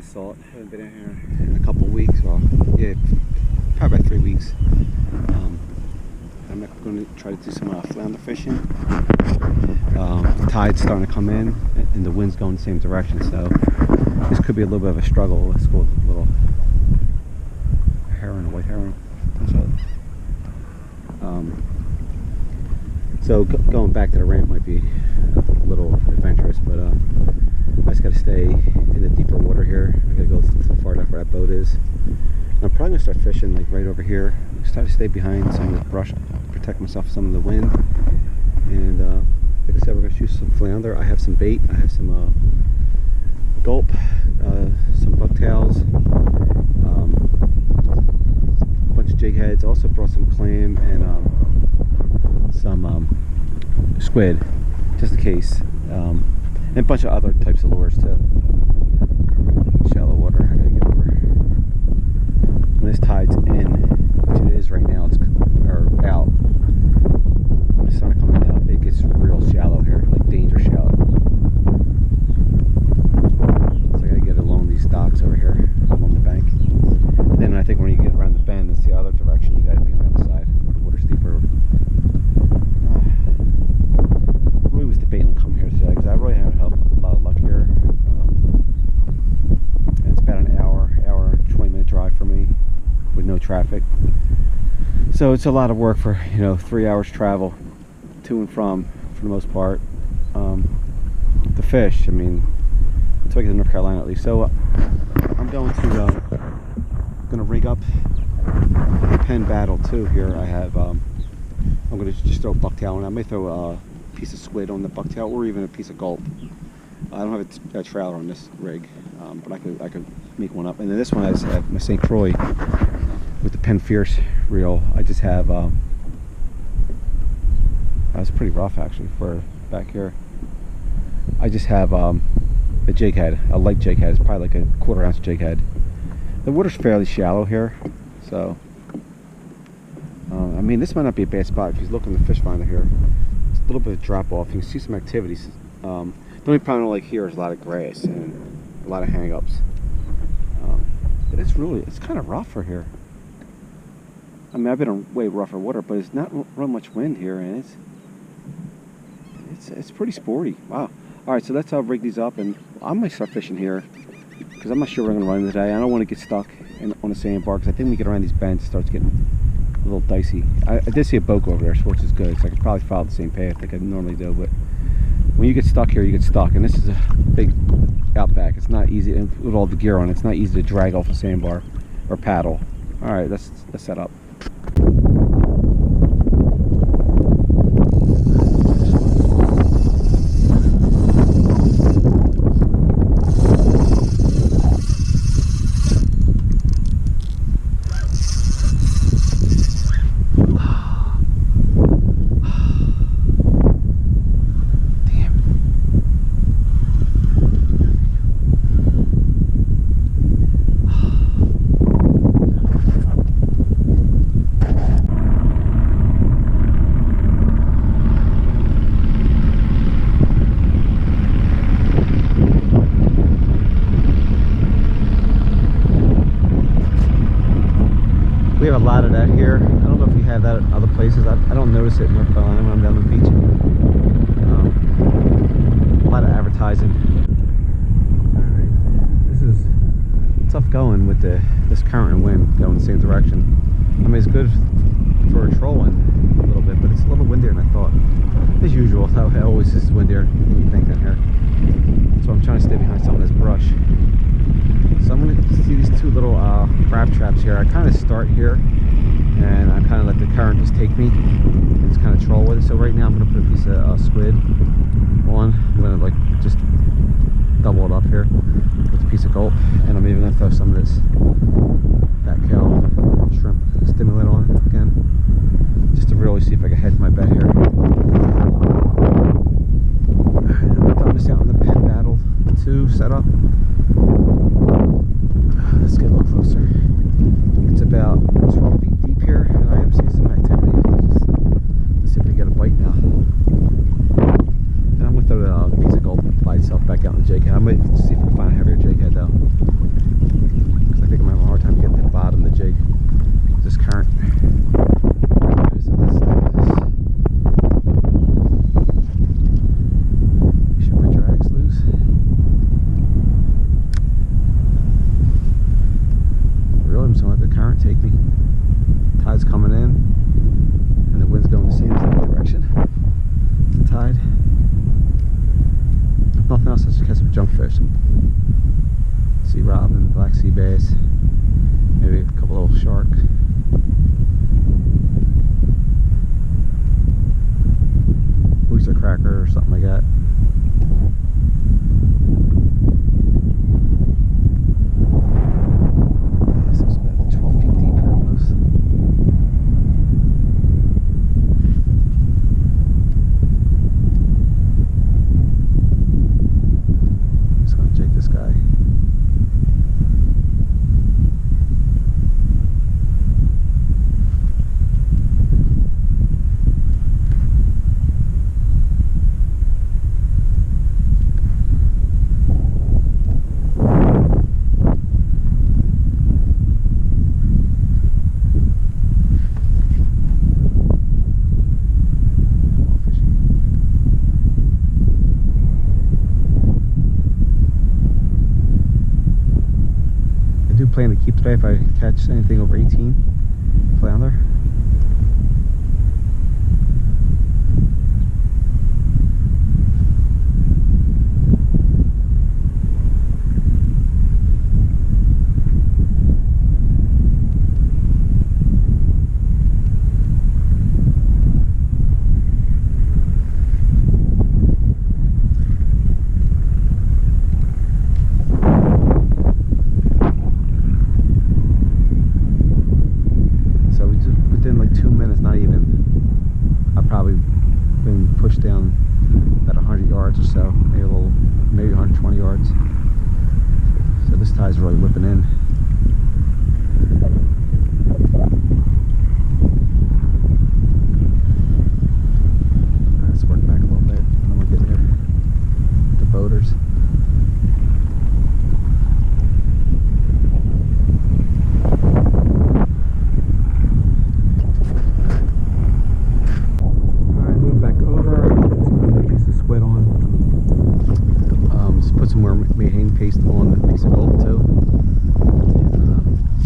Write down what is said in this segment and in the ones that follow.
salt. Haven't been in here in a couple weeks. Well, yeah, probably about 3 weeks. I'm going to try to do some flounder fishing. The tide's starting to come in, and the wind's going the same direction, so this could be a little bit of a struggle. Let's go with a little heron, white heron. So going back to the ramp might be a little adventurous, but I just got to stay in the deeper water here. I got to go far enough where that boat is. And I'm probably going to start fishing like right over here. Just try to stay behind some of the brush, protect myself from some of the wind. And like I said, we're going to shoot some flounder. I have some bait. I have some gulp, some bucktails, a bunch of jig heads. Also brought some clam and some squid, just in case, and a bunch of other types of lures too. Shallow water. I gotta get over. When this tide's in, which it is right now, it's out. When it's starting to come out, it gets real shallow here, like danger shallow. So I gotta get along these docks over here, along the bank. And then I think when you get around the bend, it's the other direction. You gotta be on the other side. The water's deeper. I really was debating to come here today because I really haven't had a lot of luck here. And it's about an hour and 20-minute drive for me with no traffic. So it's a lot of work for 3 hours travel to and from, for the most part. To fish, I mean, until I get to North Carolina at least. So I'm going to rig up the Penn Battle too. Here I have. I'm going to just throw a bucktail, and I may throw a piece of squid on the bucktail, or even a piece of gulp. I don't have a trailer on this rig, but I could make one up. And then this one has my St. Croix with the Penn Fierce reel. I just have. That's pretty rough actually for back here. I just have a jig head, a light jig head. It's probably like a 1/4 ounce jig head. The water's fairly shallow here, so I mean, this might not be a bad spot if you look in the fish finder here. It's a little bit of drop off. You can see some activities. The only problem I like here is a lot of grass and a lot of hang-ups. But it's kind of rough for here. I mean, I've been on way rougher water, but it's not real much wind here, and it's pretty sporty. Wow. All right, so let's rig these up, and I might start fishing here because I'm not sure we're going to run today. I don't want to get stuck on the sandbar because I think when we get around these bends, it starts getting a little dicey. I did see a boat go over there, which is good, because I could probably follow the same path like I normally do, but when you get stuck here, you get stuck, and this is a big outback. It's not easy, with all the gear on, it's not easy to drag off a sandbar or paddle. All right, let's set up. We have a lot of that here. I don't know if you have that at other places. I don't notice it in North Carolina when I'm down the beach. A lot of advertising. Alright, this is tough going with this current and wind going the same direction. I mean, it's good for trolling a little bit, but it's a little windier than I thought. As usual, it always is windier than you think down here. So I'm trying to stay behind some of this brush. So I'm going to see these two little crab traps here. I kind of start here, and I kind of let the current just take me and just kind of troll with it. So right now I'm going to put a piece of squid on. I'm going to like just double it up here with a piece of gulp, and I'm even going to throw some of this fat cow shrimp stimulant on again, just to really see if I can hedge my bet here. Alright, I'm throwing this out in the Penn Battle 2 setup. Let's get a little closer. It's about 12 feet deep here, and I am seeing some activity. Let's see if we get a bite now. And I'm going to throw a piece of gulp by tide itself back out in the jig head. I might see if I can find a heavier jig head though, because I think I'm having a hard time getting to the bottom of the jig with this current. Okay, so let's stop this. Make sure my drag's loose. Really, I'm just gonna let the current take me. Tide's coming in, and the wind's going the same direction. The tide. If nothing else, let's just catch some jump fish, some sea robin, black sea bass, maybe a couple little sharks. Oyster cracker or something like that. So it's about 12 feet deep here almost. I'm just gonna jig this guy. I do plan to keep today if I catch anything over 18 flounder. Within like 2 minutes, not even, I've probably been pushed down about 100 yards or so, maybe a little, maybe 120 yards. So this tide's really whipping in. Let's work back a little bit, and then we'll get there. The boaters. Paste on the piece of gold too.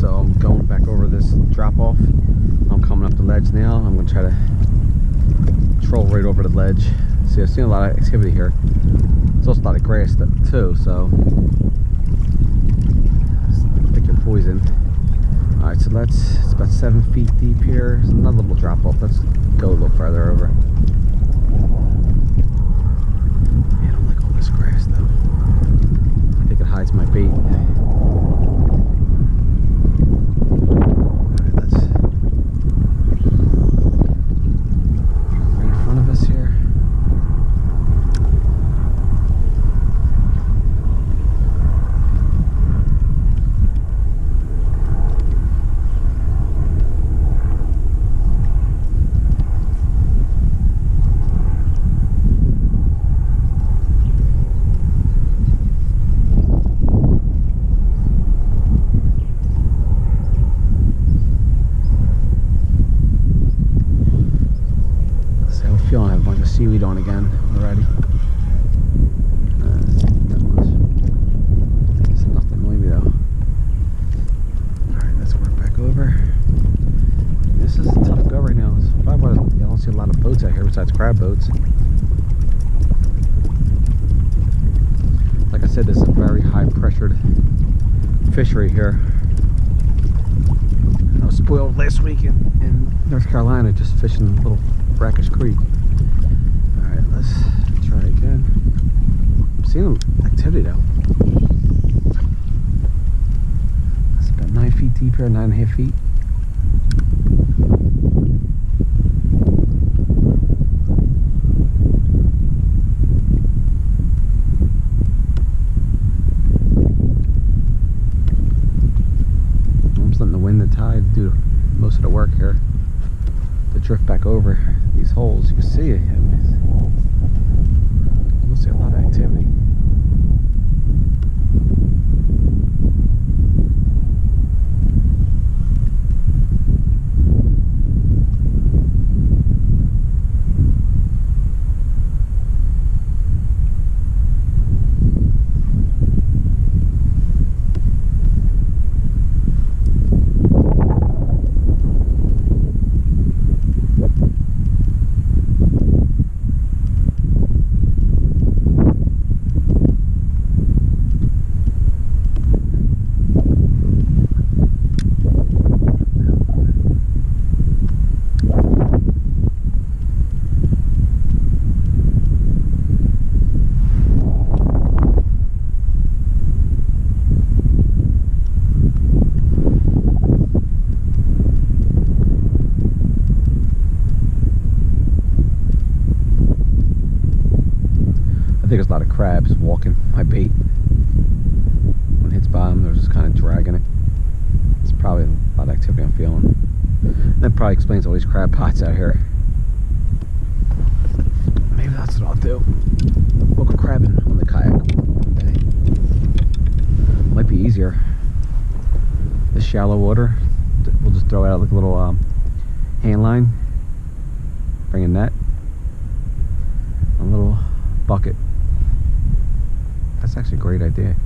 So I'm going back over this drop off. I'm coming up the ledge now. I'm going to try to troll right over the ledge. See, I've seen a lot of activity here. There's also a lot of grass too, so pick your poison. Alright, so it's about 7 feet deep here. There's another little drop off. Let's go a little further over. Yeah, I don't like all this grass though. It hides my bait. Alright, let's right in front of us here. I have a bunch of seaweed on again already. Not much. It's enough to annoy me though. Alright, let's work back over. This is a tough go right now. It's probably why I don't see a lot of boats out here besides crab boats. Like I said, this is a very high pressured fishery here. I was spoiled last week in North Carolina just fishing a little brackish creek. Alright, let's try again. I'm seeing activity though. It's about 9 feet deep here, 9.5 feet. I'm just letting the wind and the tide do most of the work here to drift back over these holes. You can see it. You'll see a lot of activity. there's a lot of crabs walking my bait. When it hits bottom, they're just kind of dragging it. It's probably a lot of activity I'm feeling. And that probably explains all these crab pots out here. Maybe that's what I'll do. We'll go crabbing on the kayak one day. Might be easier. This shallow water, we'll just throw out like a little hand line, bring a net, a little bucket. That's actually a great idea.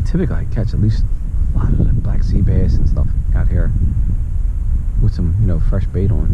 Typically I catch at least a lot of the black sea bass and stuff out here with some, you know, fresh bait on.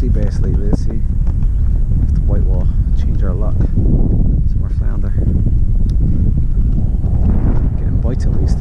sea bass lately. Let's see if the white will change our luck. Some more flounder. Getting bites at least.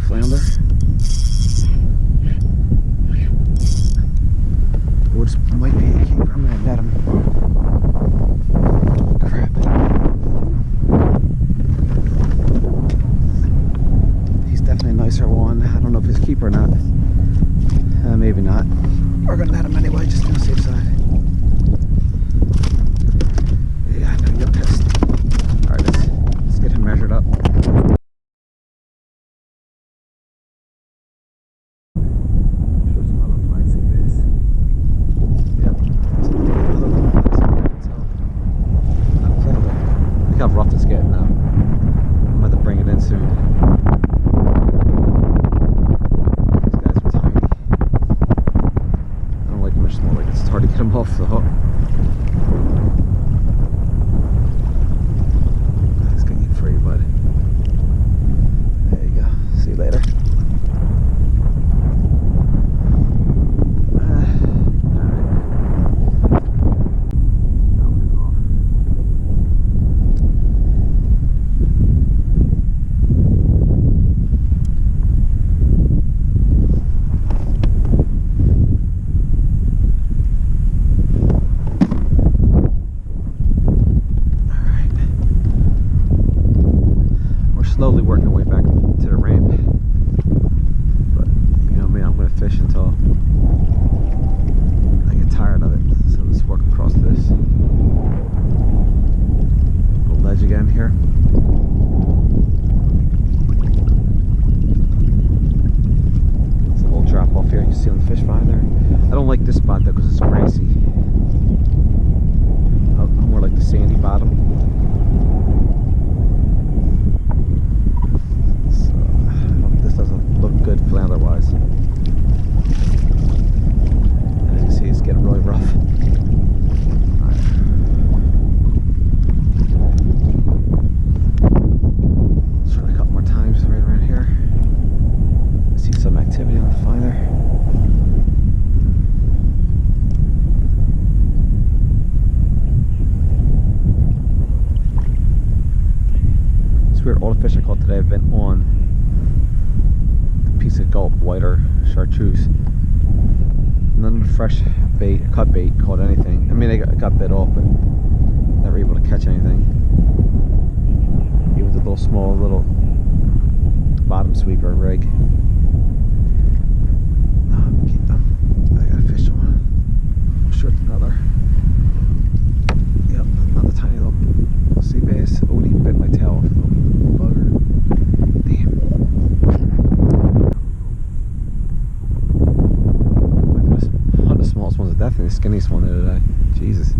Flounder. Oh, this might be a keeper. I'm gonna net him. Crap. He's definitely a nicer one. I don't know if he's a keeper or not. Maybe not. We're gonna net him anyway, just on the safe side. Yeah, I'm gonna get pissed. Alright, let's get him measured up. Look how rough it's getting now. I'm about to bring it in soon. These guys are tiny. I don't like much smaller. It's hard to get them off the hook. That's gonna get free, bud. There you go. See you later. Slowly working our way back to the ramp, but you know me, I'm going to fish until I get tired of it. So let's work across this little ledge again here. It's a little drop off here. You see on the fish finder. I don't like this spot though because it's grassy. More like the sandy bottom. Look good flounder wise. As you see, it's getting really rough. Let's try a couple more times right around here. I see some activity on the finder. It's weird, all the fish I caught today have been on piece of gulp, white or chartreuse. None of the fresh bait, cut bait caught anything. I mean, they got bit off, but never able to catch anything. Even the little small little bottom sweeper rig. I got a fish on. I'm sure it's another. Yep, another tiny little sea bass. Oh, he bit my tail off. Little bugger. Damn. Smallest one's definitely the skinniest one there today. Jesus.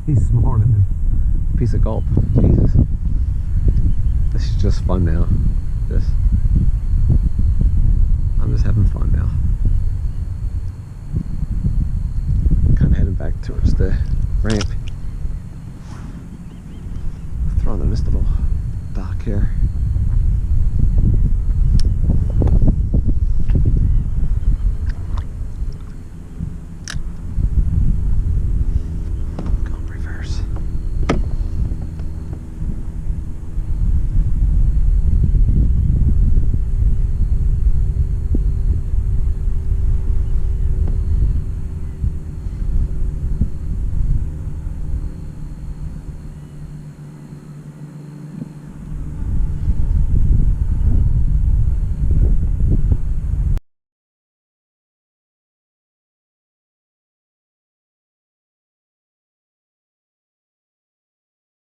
He's smaller than a piece of gulp. Jesus. This is just fun now. I'm just having fun now. Kind of heading back towards the ramp. Throwing on this little dock here.